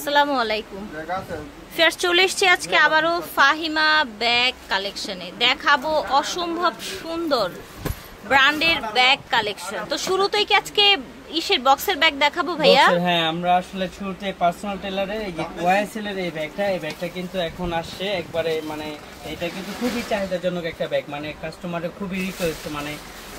আসসালামু আলাইকুম। ফের চলে এসেছি আজকে আবারও ফাহিমা ব্যাগ কালেকশনে। দেখাবো অসম্ভব সুন্দর ব্র্যান্ডের ব্যাগ কালেকশন। তো শুরুতেই কি আজকে ইসের বক্সের ব্যাগ দেখাবো ভাইয়া? হ্যাঁ, আমরা আসলে শুরুতে পার্সোনাল টেলারের এই যে ওয়াইএসএল এর এই ব্যাগটা কিন্তু এখন আসছে একবারে, মানে এটা কিন্তু খুবই চাহিদাজনক একটা ব্যাগ, মানে কাস্টমারের খুবই রিকোয়েস্ট, মানে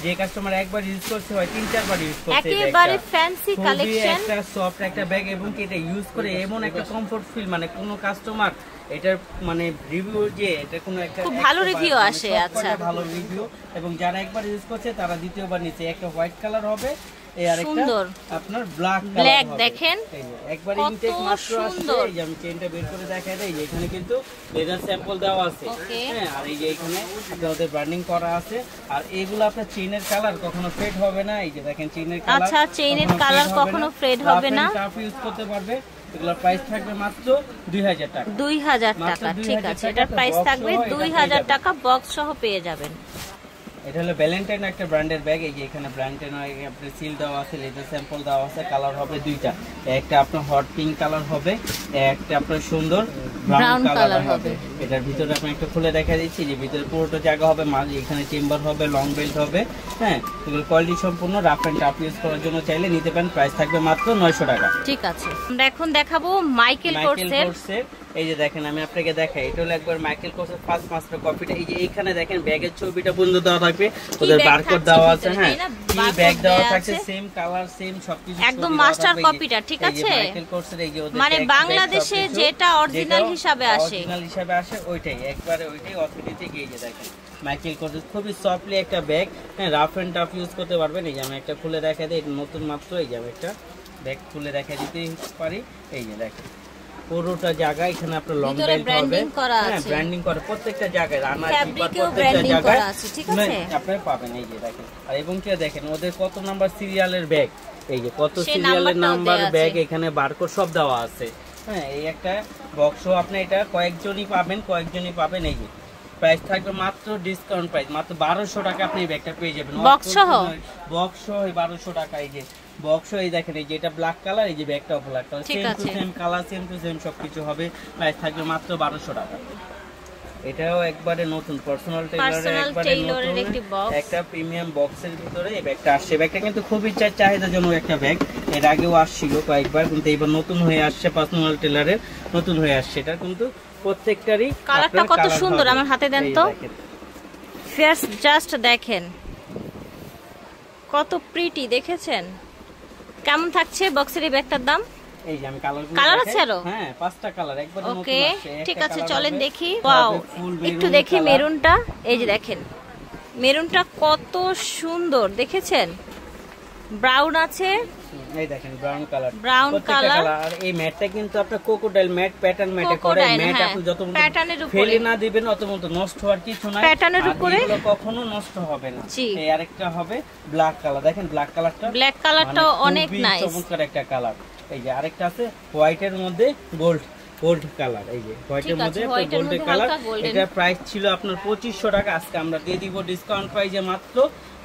যে কাস্টমার একবার ইউজ করছে হয় 3-4 বার ইউজ করছে। একেবারে ফ্যান্সি কালেকশন, একটা সফট একটা ব্যাগ, এবং কি এটা ইউজ করে এমন একটা কমফর্ট ফিল, মানে কোনো কাস্টমার এটার মানে রিভিউ যে এটা কোনো একটা খুব ভালো রিভিউ আসে। আচ্ছা, ভালো রিভিউ, এবং যারা একবার ইউজ করছে তারা দ্বিতীয়বার নিচ্ছে। একটা হোয়াইট কালার হবে, এই আরেকটা আপনার ব্ল্যাক ব্ল্যাক। দেখেন একবার ইনটেক মাত্র আসছে। এই যে আমি চেইনটা বের করে দেখাই দেই, এখানে কিন্তু লেদার স্যাম্পল দেওয়া আছে, হ্যাঁ, আর এই যে এখানে আপনাদের ব্র্যান্ডিং করা আছে। আর এগুলো আপনার চেইনের কালার কখনো ফেড হবে না। এই যে দেখেন চেইনের কালার, আচ্ছা, চেইনের কালার কখনো ফেড হবে না। টাফ ইউজ করতে পারবে। এগুলোর প্রাইস থাকবে মাত্র 2000 টাকা। 2000 টাকা, ঠিক আছে। এটার প্রাইস থাকবে 2000 টাকা, বক্স সহ পেয়ে যাবেন। এটা হলো ভ্যালেন্টাইন একটা ব্র্যান্ডের ব্যাগ। এই যে এখানে ব্র্যান্ডের আপনার সিল দেওয়া আছে, লেদার স্যাম্পল দেওয়া আছে। কালার হবে দুইটা, একটা আপনার হট পিঙ্ক কালার হবে, একটা আপনার সুন্দর ব্রাউন কালার হবে। এটার ভিতরে আপনি একটা খুলে দেখা দিচ্ছি, যে ভিতরে পুরোটা জায়গা হবে, মাঝে এখানে চেম্বার হবে, লং বেল্ট হবে, হ্যাঁ। এগুলো কোয়ালিটি সম্পূর্ণ, রাফ এন্ড টাফ ইউজ করার জন্য চাইলে নিতে পারেন। প্রাইস থাকবে মাত্র 900 টাকা। ঠিক আছে, আমরা এখন দেখাবো মাইকেল কোর্সের। এই যে দেখেন, আমি আপনাকে দেখাই, এটা হলো একবার মাইকেল কোর্সের ফার্স্ট মাস্টার কপিটা। এই যে এখানে দেখেন ব্যাগের ছবিটা বন্ধ দেওয়া থাকবে, ওদের বারকোড দেওয়া আছে, হ্যাঁ, কি ব্যাগ দেওয়া থাকছে, সেম কালার সেম সবকিছু, একদম মাস্টার কপিটা, ঠিক আছে। মাইকেল কোর্সের এই যে ওদের মানে বাংলাদেশে যেটা অরিজিনাল হিসাবে আসে, ওইটাই একবারে ওইটাই অথেন্টিক। এই যে দেখেন মাইকেল কোর্সের খুবই সফটলি একটা ব্যাগ, হ্যাঁ, রাফ এন্ড টাফ ইউজ করতে পারবেন। এই যে আমি একটা খুলে দেখা দিই, নতুন মাত্র। এই যে আমি একটা ব্যাগ খুলে দেখা দিতে পারি। এই যে দেখেন পুরোটা জায়গা, এখানে আপনার লং বেল্ট হবে, হ্যাঁ, ব্র্যান্ডিং করা প্রত্যেকটা জায়গায়, রানা জিপার প্রত্যেকটা জায়গায় আপনি পাবেন। এই যে দেখেন, আর এবং কি দেখেন ওদের কত নাম্বার সিরিয়ালের ব্যাগ, এই যে কত সিরিয়ালের নাম্বার ব্যাগ, এখানে বারকোড সব দেওয়া আছে, হ্যাঁ। এই একটা বক্স আপনি এটা কয়েকজনই পাবেন। এই যে প্রাইস থাকবে মাত্র ডিসকাউন্ট প্রাইস মাত্র 1200 টাকা, আপনি এই ব্যাগটা পেয়ে যাবেন বক্স সহ 1200 টাকা। এই যে বক্স, এই দেখেন, এই যে এটা ব্ল্যাক কালার, এই যে ব্যাগটাও black colour, same to same colour, same to same সবকিছু হবে। প্রাইস থাকবে মাত্র 1200 টাকা। এটাও একবারে নতুন পার্সোনাল টেইলরের একটি বক্স, একটা প্রিমিয়াম বক্সের ভিতরে এই ব্যাগটা আসছে। ব্যাগটা কিন্তু খুবই চাহিদাজনক একটা ব্যাগ, এর আগেও আসছিল কয়েকবার, কিন্তু এবার নতুন হয়ে আসছে, পার্সোনাল টেইলরের নতুন হয়ে আসছে। এটা কিন্তু প্রত্যেকটারই কালারটা কত সুন্দর, আমার হাতে দেন তো। ফেয়ার্স জাস্ট দেখেন কত প্রিটি, দেখেছেন কেমন থাকছে বক্সের এই ব্যাগটার দাম? এই যে আমি কালার আছে আরো, হ্যাঁ, 5টা কালার একবার নতুন ওকে, ঠিক আছে, চলেন দেখি। ওয়াও, একটু দেখি মেরুনটা। এই যে দেখেন মেরুনটা কত সুন্দর, দেখেছেন? ব্রাউন আছে, এই দেখেন ব্রাউন কালার। আর এই ম্যাটটা কিন্তু আপনার ক্রোকোডাইল ম্যাট, প্যাটার্ন ম্যাটে করে। ম্যাট আপনি যত ফেলে না দিবেন অত মত নষ্ট হওয়ার কিছু নাই, প্যাটার্নের উপরে এগুলো কখনো নষ্ট হবে না। এই আরেকটা হবে ব্ল্যাক কালার, দেখেন ব্ল্যাক কালারটা অনেক নাইস, চমৎকার একটা কালার। এই যে আরেকটা আছে হোয়াইটের মধ্যে গোল্ড কালার, এই যে হোয়াইটের মধ্যে গোল্ড কালার। এটা প্রাইস ছিল আপনার 2500 টাকা, আজকে আমরা দিয়ে দিব ডিসকাউন্ট প্রাইসে মাত্র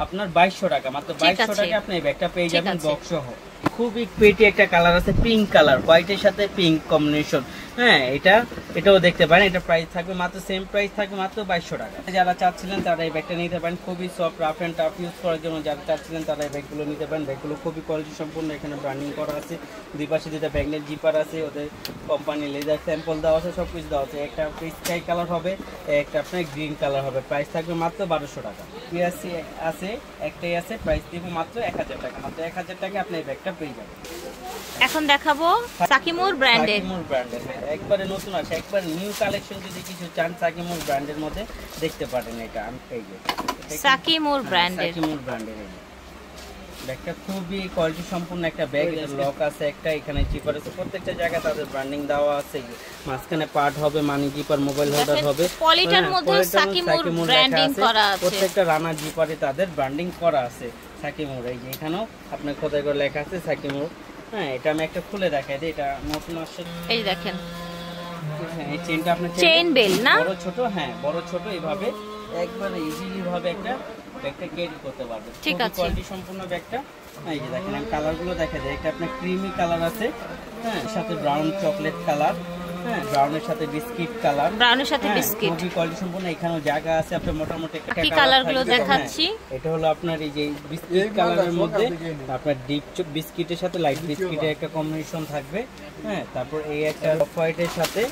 আপনার 2200 টাকা। মাত্র 2200 টাকা আপনি এই ব্যাগটা পেয়ে যাবেন বক্স সহ। খুবই প্রিটি একটা কালার আছে, পিঙ্ক কালার, হোয়াইটের সাথে পিঙ্ক কম্বিনেশন, হ্যাঁ। এটাও দেখতে পারেন। এটা প্রাইস থাকবে মাত্র সেম প্রাইস থাকবে মাত্র 2200 টাকা। যারা চাচ্ছিলেন তারা এই ব্যাগটা নিতে পারেন, খুবই soft, rough and tough use করার জন্য যারা চাচ্ছিলেন তারা এই ব্যাগগুলো নিতে পারেন। ব্যাগগুলো খুবই কোয়ালিটি সম্পূর্ণ, এখানে ব্র্যান্ডিং করা আছে, দুই পাশে দুটো ব্যাগের জিপার আছে, ওদের কোম্পানি লেদার স্যাম্পল দেওয়া আছে, সব কিছু দেওয়া আছে। একটা স্কাই কালার হবে, একটা আপনার গ্রিন কালার হবে। প্রাইস থাকবে মাত্র 1200 টাকা। পিএসসি আছে, একটাই আছে, প্রাইস দিব মাত্র 1000 টাকা। মাত্র 1000 টাকা আপনি এই ব্যাগটা পেয়ে যাবেন। এখন দেখাবো সাকিমুর ব্র্যান্ডের, একবারে নতুন আছে, একবার নিউ কালেকশন। যদি কিছু চান সাকিমুর ব্র্যান্ডের মধ্যে দেখতে পারেন। এটা এই যে সাকিমুর ব্র্যান্ডের ব্যাগটা খুবই কোয়ালিটি সম্পূর্ণ একটা ব্যাগ। লক আছে একটা, এখানে জিপার আছে, প্রত্যেকটা জায়গায় তাদের ব্র্যান্ডিং দেওয়া আছে। মাঝখানে পার্ট হবে, মানি জিপার, মোবাইল হোল্ডার হবে, পলিটার মধ্যে সাকিমুর ব্র্যান্ডিং করা আছে। প্রত্যেকটা রানা জিপারে তাদের ব্র্যান্ডিং করা আছে সাকিমুর। এই যে এখানেও আপনার খোদাই করে লেখা আছে সাকিমুর, হ্যাঁ। এটা আমি একটা খুলে দেখাই দিই, এটা নতুন আসছে। এই দেখেন, হ্যাঁ, এই চেইনটা আপনার চেইন বেল না, বড় ছোট, হ্যাঁ, বড় ছোট, এইভাবে একবারে ইজিলি ভাবে একটা ব্যাগটা ক্যারি করতে পারবে। ঠিক আছে, কোয়ালিটি সম্পূর্ণ ব্যাগটা এই যে দেখেন আমি কালারগুলো দেখা যায়, একটা আপনার ক্রিমি কালার আছে, হ্যাঁ, সাথে ব্রাউন চকলেট কালার, হ্যাঁ, ব্রাউনের সাথে বিস্কিট কালার, ব্রাউনের সাথে বিস্কিট, খুবই কোয়ালিটি সম্পন্ন। এখানেও জায়গা আছে আপনার মোটামুটি একটা কি কালারগুলো দেখাচ্ছি। এটা হলো আপনার এই যে বিস্কিট কালারের মধ্যে আপনার ডিপ বিস্কিটের সাথে লাইট বিস্কিটের একটা কম্বিনেশন থাকবে, হ্যাঁ, তারপর এই একটা অফ হোয়াইটের সাথে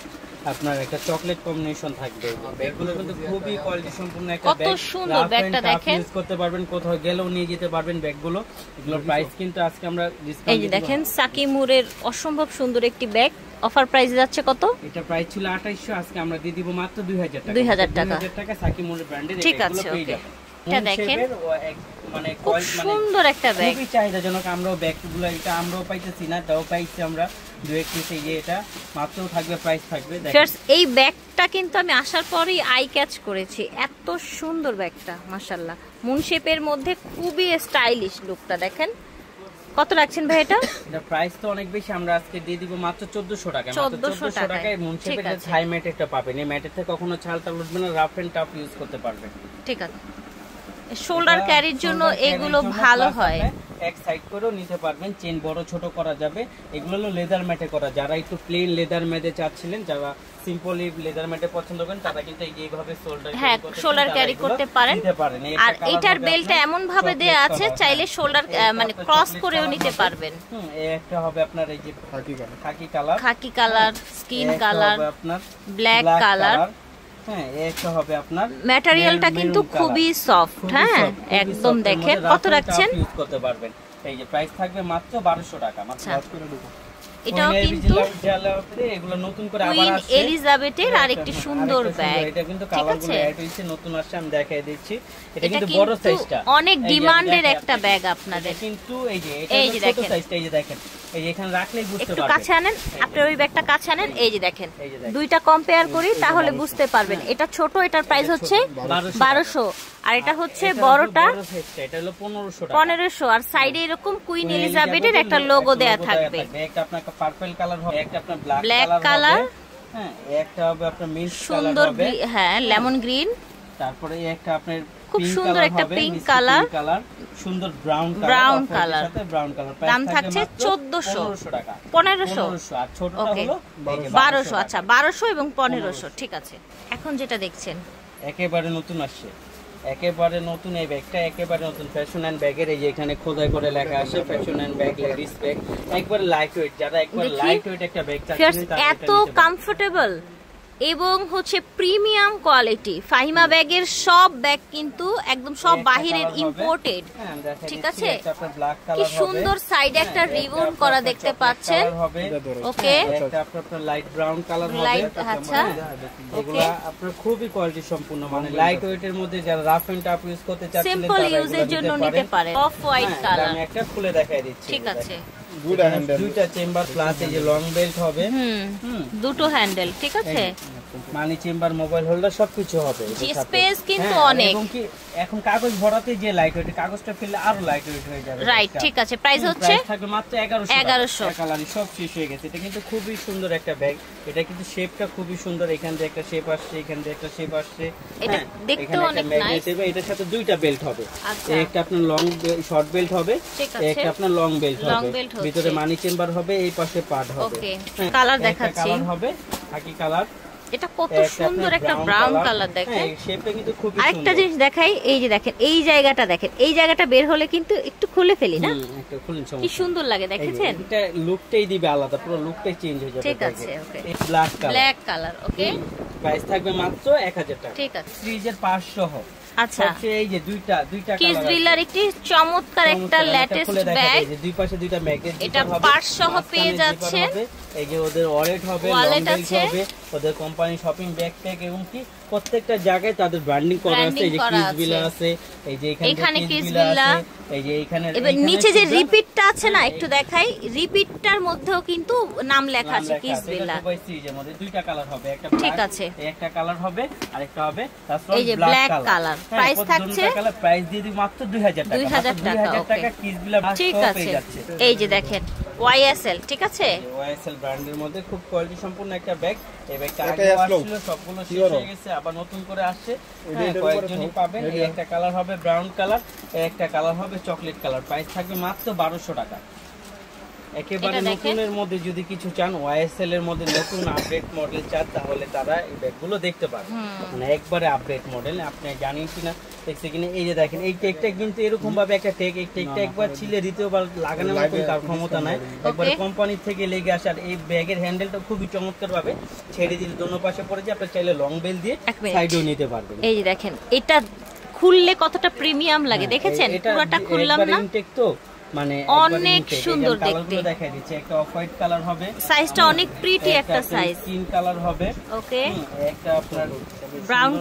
আপনার একটা চকলেট কম্বিনেশন থাকবে। ব্যাগগুলো কিন্তু খুবই কোয়ালিটি সম্পন্ন একটা ব্যাগ, কত সুন্দর ব্যাগটা দেখেন, ইউজ করতে পারবেন, কোথাও গেলেও নিয়ে যেতে পারবেন ব্যাগগুলো। এগুলোর প্রাইস কিন্তু আজকে আমরা ডিসকাউন্ট, এই যে দেখেন সাকিমুরের অসম্ভব সুন্দর একটি ব্যাগ, অফার প্রাইস যাচ্ছে কত? এটা প্রাইস ছিল 2800, আজকে আমরা দিয়ে দিব মাত্র 2000 টাকা। 2000 টাকা সাকিমুরের ব্র্যান্ডের ঠিক আছে। ওকে, এটা দেখেন মানে খুব সুন্দর একটা ব্যাগ, খুবই চাহিদাজনক। আমরাও ব্যাগগুলো এটা আমরাও পাইতেছি না, তাও পাইছি আমরা দু এক পিসে। এটা মাত্র থাকবে, প্রাইস থাকবে। ফ্রেন্ডস এই ব্যাগটা কিন্তু আমি আসার পরেই আই ক্যাচ করেছি, এত সুন্দর ব্যাগটা মাশাআল্লাহ, মুন শেপের মধ্যে খুবই স্টাইলিশ লুকটা দেখেন। কত রাখছেন ভাই এটা? এটা প্রাইস তো অনেক বেশি, আমরা আজকে দিয়ে দিব মাত্র 1400 টাকা। 1400 টাকায় মুন শেপের থাই ম্যাট একটা পাবেন। এই ম্যাটের থেকে কখনো ছালটা উঠবে না, রাফ এন্ড টাফ ইউজ করতে পারবেন। ঠিক আছে, শোল্ডার ক্যারির জন্য এগুলো ভালো হয়, এক সাইড করেও নিতে পারবেন, চেন বড় ছোট করা যাবে। এগুলো হলো লেদার ম্যাটে করা, যারা একটু প্লেন লেদার ম্যাটে চাচ্ছিলেন, যারা সিম্পলি লেদার ম্যাটে পছন্দ করেন, তারা কিন্তু এইভাবে শোল্ডার, হ্যাঁ, শোল্ডার ক্যারি করতে পারেন। আর এটার বেলটা এমন ভাবে দেয়া আছে, চাইলে শোল্ডার মানে ক্রস করেও নিতে পারবেন। এই একটা হবে আপনার এই যে খাকি কালার, স্কিন কালার, আপনার ব্ল্যাক কালার, হ্যাঁ, একটা হবে আপনার ম্যাটেরিয়ালটা কিন্তু খুবই সফট, হ্যাঁ একদম। দেখেন কত রাখছেন? ইউজ করতে পারবেন। এই যে প্রাইস থাকবে মাত্র 1200 টাকা। মাত্র এটাও কিন্তু এগুলো নতুন করে আবার কুইন আসছে এলিজাবেথের আরেকটি সুন্দর ব্যাগ। এটা কিন্তু কালারগুলো অ্যাড হইছে, নতুন আসছে, আমি দেখাই দিচ্ছি। এটা কিন্তু কিন্তু বড় সাইজটা, অনেক ডিমান্ডের একটা ব্যাগ আপনাদের। কিন্তু এই যে এটা ছোট সাইজটা, এই যে দেখেন, এই যে এখানে রাখলেই বুঝতে পারবেন। একটু কাছে আনেন, আপনি ওই ব্যাগটা কাছে আনেন, এই যে দেখেন, দুইটা কম্পেয়ার করি তাহলে বুঝতে পারবেন। এটা ছোট, এটার প্রাইস হচ্ছে 1200, আর এটা হচ্ছে বড়টা, এটা হলো 1500 টাকা। 1500, আর সাইডে এরকম কুইন এলিজাবেথের একটা লোগো দেয়া থাকবে। একটা আপনার পার্পল কালার হবে, একটা আপনার ব্ল্যাক কালার, হ্যাঁ, একটা হবে আপনার মিন্ট কালার সুন্দর, হবে, হ্যাঁ লেমন গ্রিন, তারপরে একটা আপনার খুব সুন্দর একটা পিঙ্ক কালার, সুন্দর ব্রাউন কালার, সাথে ব্রাউন কালার। দাম থাকছে 1400 টাকা, 1500, আর ছোটটা হলো 1200। আচ্ছা, 1200 এবং 1500, ঠিক আছে। এখন যেটা দেখছেন একেবারে নতুন আসছে, একেবারে নতুন এই ব্যাগটা, একেবারে নতুন ফ্যাশন এন্ড ব্যাগের। এই যে এখানে খোদাই করে লেখা আছে fashion and bag, ladies bag, একবারে লাইট ওয়েট। যারা একবার লাইট ওয়েট একটা ব্যাগ চাচ্ছেন, তারা এত কমফোর্টেবল এবং হচ্ছে প্রিমিয়াম কোয়ালিটি। ফাহিমা ব্যাগের সব ব্যাগ কিন্তু একদম সব বাহিরের ইম্পোর্টেড, ঠিক আছে। কি সুন্দর সাইডে একটা রিবন করা দেখতে পাচ্ছেন, ওকে। এটা আপনার লাইট ব্রাউন কালার হবে, আচ্ছা, এগুলা আপনার খুবই কোয়ালিটি সম্পূর্ণ, মানে লাইট ওয়েটের মধ্যে যারা রাফ এন্ড টাফ ইউজ করতে চাচ্ছেন, সিম্পল ইউজের জন্য নিতে পারেন। অফ হোয়াইট কালার, আমি একটা খুলে দেখাই দিচ্ছি, ঠিক আছে। দুইটা চেম্বার প্লাস এই যে লং বেল্ট হবে, দুটো হ্যান্ডেল, ঠিক আছে। মানি চেম্বার, মোবাইল হোল্ডার সবকিছু হবে। স্পেস কিন্তু অনেক। এবং কি এখন কাগজ ভরাতে যে লাইট ওয়েট, কাগজটা ফেললে আরো লাইট ওয়েট হয়ে যাবে। রাইট, ঠিক আছে। প্রাইস হচ্ছে থাকবে মাত্র 1100। কালারই সব শেষ হয়ে গেছে। এটা কিন্তু খুবই সুন্দর একটা ব্যাগ। এটা কিন্তু শেপটা খুবই সুন্দর, এখান দিয়ে একটা শেপ আসছে, এখান দিয়ে একটা শেপ আসছে, এটা দেখতে অনেক নাইস। এটার সাথে দুইটা বেল্ট হবে, একটা আপনার লং শর্ট বেল্ট হবে, একটা আপনার লং বেল্ট হবে, ভিতরে মানি চেম্বার হবে, এই পাশে পার্ট হবে। ওকে, কালার দেখাচ্ছি, কালার হবে খাকি কালার। এটা কত সুন্দর একটা ব্রাউন কালার, দেখেন শেপটা কিন্তু খুব সুন্দর। আরেকটা জিনিস দেখাই, এই যে দেখেন এই জায়গাটা, দেখেন এই জায়গাটা বের হলে কিন্তু একটু খুলে ফেলি না, একটা খুলুন, কি সুন্দর লাগে, দেখেন এটা লুকটাই দিবে আলাদা, পুরো লুকটাই চেঞ্জ হয়ে যাবে। ঠিক আছে, ওকে। ব্ল্যাক কালার, ওকে। প্রাইস থাকবে মাত্র 1000 টাকা, ঠিক আছে। ফ্রিজের 500 সহ। আচ্ছা, এই যে দুইটা কিস ড্রিলার, একটি চমৎকার একটা লেটেস্ট ব্যাগ, এই যে দুই পাশে দুইটা ম্যাগনেট, এটা পার্টস সহ পেয়ে যাচ্ছেন। এই যে ওদের ওয়ালেট হবে, ওয়ালেট আছে, ওদের কোম্পানি শপিং ব্যাকপ্যাক, এবং কি প্রত্যেকটা জায়গায় তাদের ব্র্যান্ডিং করা আছে। এই যে কিস বিলা আছে, এই যে এখানে কিস বিলা, এই যে এখানে এবার নিচে যে রিপিটটা আছে না, একটু দেখাই, রিপিটটার মধ্যেও কিন্তু নাম লেখা আছে কিস বিলা। সিরিজের মধ্যে দুইটা কালার হবে, একটা ঠিক আছে, একটা কালার হবে, আরেকটা হবে এই যে ব্ল্যাক কালার। প্রাইস থাকছে, প্রাইস দিয়ে দিই মাত্র 2000 টাকা, 2000 টাকা, কিস বিলা। ঠিক আছে। এই যে দেখেন YSL, ঠিক আছে? YSL ব্র্যান্ডের মধ্যে খুব কোয়ালিটি সম্পন্ন একটা ব্যাগ। এই ব্যাগটা আগে আসছিল, সবগুলো শেষ হয়ে গেছে, আবার নতুন করে আসছে। কয়েকজনই পাবেন। এই একটা কালার হবে ব্রাউন কালার, একটা কালার হবে চকলেট কালার। প্রাইস থাকবে মাত্র 1200 টাকা। একেবারে নতুনের মধ্যে যদি কিছু চান, YSL এর মধ্যে নতুন আপডেট মডেল চান, তাহলে তারা এই ব্যাগগুলো দেখতে পারে। মানে একবারে আপডেট মডেল, আপনি জানেন কিনা দেখছে কিনা। এই যে দেখেন এই টেকটা কিন্তু এরকম ভাবে একটা টেক, এই টেকটা একবার ছিলে দ্বিতীয়বার লাগানোর মতো কার ক্ষমতা নাই, একবার কোম্পানি থেকে লেগে আসে। আর এই ব্যাগের হ্যান্ডেলটা খুবই চমৎকার ভাবে ছেড়ে দিলে দোনো পাশে পড়ে যায়, আপনি চাইলে লং বেল দিয়ে সাইডেও নিতে পারবেন। এই যে দেখেন এটা খুললে কতটা প্রিমিয়াম লাগে, দেখেছেন? পুরোটা খুললাম না, ইনটেক তো মানে অনেক সুন্দর দেখতে। দেখাই দিচ্ছি, একটা অফ হোয়াইট কালার হবে, সাইজটা অনেক প্রিটি একটা সাইজ। স্কিন কালার হবে, ওকে, একটা আপনার ব্রাউন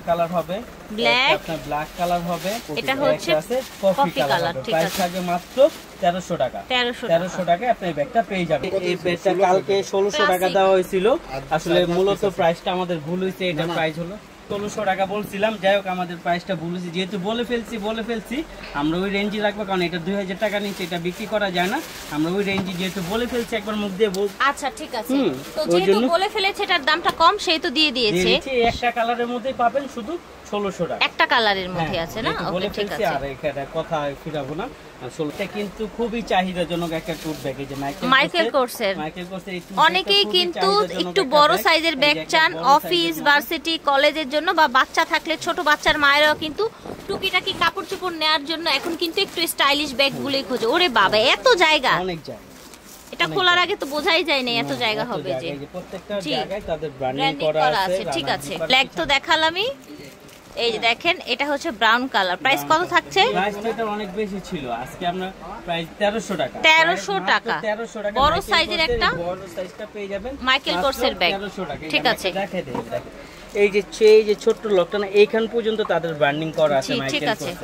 কালার হবে, ব্ল্যাক, আপনার ব্ল্যাক কালার হবে, এটা হচ্ছে কফি কালার। ঠিক আছে, থাকবে মাত্র 1300 টাকা। 1300 টাকায় আপনি এই ব্যাগটা পেয়ে যাবেন। এই ব্যাগটা কালকে 1600 টাকা দেওয়া হয়েছিল, আসলে মূলত প্রাইসটা আমাদের ভুল হয়েছে। এটা প্রাইস হলো 1600 টাকা বলছিলাম, যাই হোক আমাদের প্রাইসটা ভুল হয়েছে। যেহেতু বলে ফেলছি আমরা ওই রেঞ্জে রাখবো, কারণ এটা 2000 টাকা নিচে এটা বিক্রি করা যায় না। আমরা ওই রেঞ্জে যেহেতু বলে ফেলছি, একবার মুখ দিয়ে বল। আচ্ছা ঠিক আছে, তো যেহেতু বলে ফেলেছে এটার দামটা কম, সেই তো দিয়ে দিয়েছে। একটা কালারের মধ্যেই পাবেন শুধু 1600 টাকা, একটা কালারের মধ্যে আছে না? ওকে ঠিক আছে, আর এখানে কথা ফিরাবো না। আসলে কিন্তু খুবই চাহিদাজনক একটা টুট ব্যাগ। এই যে মাইকেল কোর্সের অনেকেই কিন্তু একটু বড় সাইজের ব্যাগ চান অফিস, ভার্সিটি, কলেজের জন্য, বা বাচ্চা থাকলে ছোট বাচ্চার মায়েরাও কিন্তু টুকিটাকি কাপড় চোপড় নেওয়ার জন্য এখন কিন্তু একটু স্টাইলিশ ব্যাগগুলোই খোঁজে। ওরে বাবা, এত জায়গা! অনেক জায়গা, এটা খোলার আগে তো বোঝাই যায় না এত জায়গা হবে। যে প্রত্যেকটা জায়গায় তাদের ব্র্যান্ডিং করা আছে। ঠিক আছে, ব্ল্যাক তো দেখালামই। এই যে দেখেন এটা হচ্ছে ব্রাউন কালার। প্রাইস কত থাকছে? প্রাইসটা অনেক বেশি ছিল, আজকে আমরা প্রাইস 1300 টাকা। 1300 টাকা বড় সাইজের একটা বড় সাইজটা পেয়ে যাবেন মাইকেল কোর্সের ব্যাগ। ঠিক আছে, দেখাই দেন। এই যে ছোট লকটা না, এইখান পর্যন্ত তাদের ব্র্যান্ডিং করা আছে মাইকেল কোর্সের।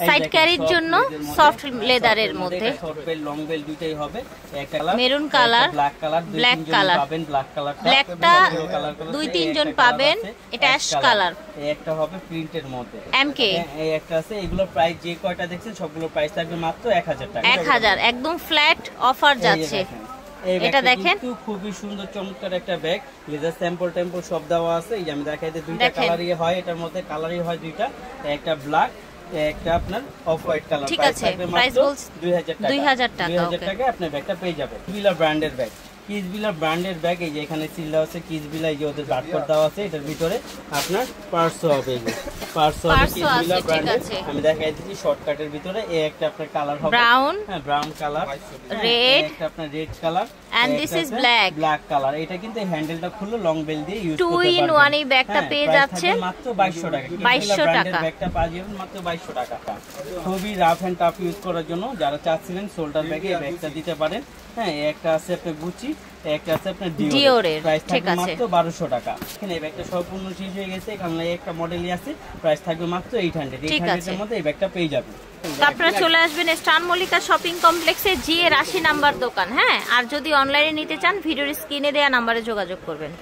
সাইড ক্যারির জন্য সফট লেদারের মধ্যে শর্ট বেল লং বেল দুটেই হবে। একটা colour maroon colour, black colour পাবেন, ব্ল্যাকটা 2-3 জন পাবেন। এটা অ্যাশ কালার, একটা হবে প্রিন্টের মধ্যে এমকে। এই একটা আছে। এগুলো প্রাইস যে কয়টা দেখছেন সবগুলো প্রাইস থাকবে মাত্র 1000 টাকা। 1000 একদম ফ্ল্যাট অফার যাচ্ছে। এটা দেখেন খুবই সুন্দর চমৎকার একটা ব্যাগ, লেদার স্যাম্পল টেম্পল সব দেওয়া আছে। এই যে আমি দেখাই দিই, দুইটা কালারই হয়, এটার মধ্যে কালারই হয় দুইটা, একটা ব্ল্যাক, একটা আপনার অফ হোয়াইট কালার। ঠিক আছে, প্রাইস বলছ 2000 টাকা। 2000 টাকা আপনি ব্যাগটা পেয়ে যাবেন। কিসবিলা ব্র্যান্ডের ব্যাগ, কিসবিলা ব্র্যান্ডের ব্যাগ। এই যে এখানে সিল দেওয়া আছে কিসবিলা, এই যে ওদের বারকোড দেওয়া আছে। এটার ভিতরে আপনার পার্সও হবে, এই যে পার্সও হবে কিসবিলা ব্র্যান্ডের। আমি দেখাই দিচ্ছি শর্টকাটের ভিতরে। এই একটা আপনার কালার হবে ব্রাউন, হ্যাঁ ব্রাউন কালার, রেড, একটা আপনার red colour, and this is black colour. এটা কিন্তু হ্যান্ডেলটা খুললে লং বেল দিয়ে ইউজ করতে 2 in 1 এই ব্যাগটা পেয়ে যাচ্ছেন মাত্র 2200 টাকা। 2200 টাকা ব্যাগটা পাবেন মাত্র 2200 টাকা। খুবই রাফ এন্ড টাফ ইউজ করার জন্য যারা চাচ্ছিলেন শোল্ডার ব্যাগে এই ব্যাগটা দিতে পারেন। হ্যাঁ, একটা আছে আপনার গুচি, একটা আছে আপনার ডিওরের। প্রাইস থাকবে মাত্র 1200 টাকা। এখানে এই ব্যাগটা সম্পূর্ণ শেষ হয়ে গেছে, এখানে একটা মডেলই আছে, প্রাইস থাকবে মাত্র 800। 800 এর মধ্যে এই ব্যাগটা পেয়ে যাবেন। আপনারা চলে আসবেন স্টান মল্লিকা শপিং কমপ্লেক্সে, GA 80 নাম্বার দোকান। হ্যাঁ, আর যদি অনলাইনে নিতে চান ভিডিওর স্ক্রিনে দেওয়া নাম্বারে যোগাযোগ করবেন।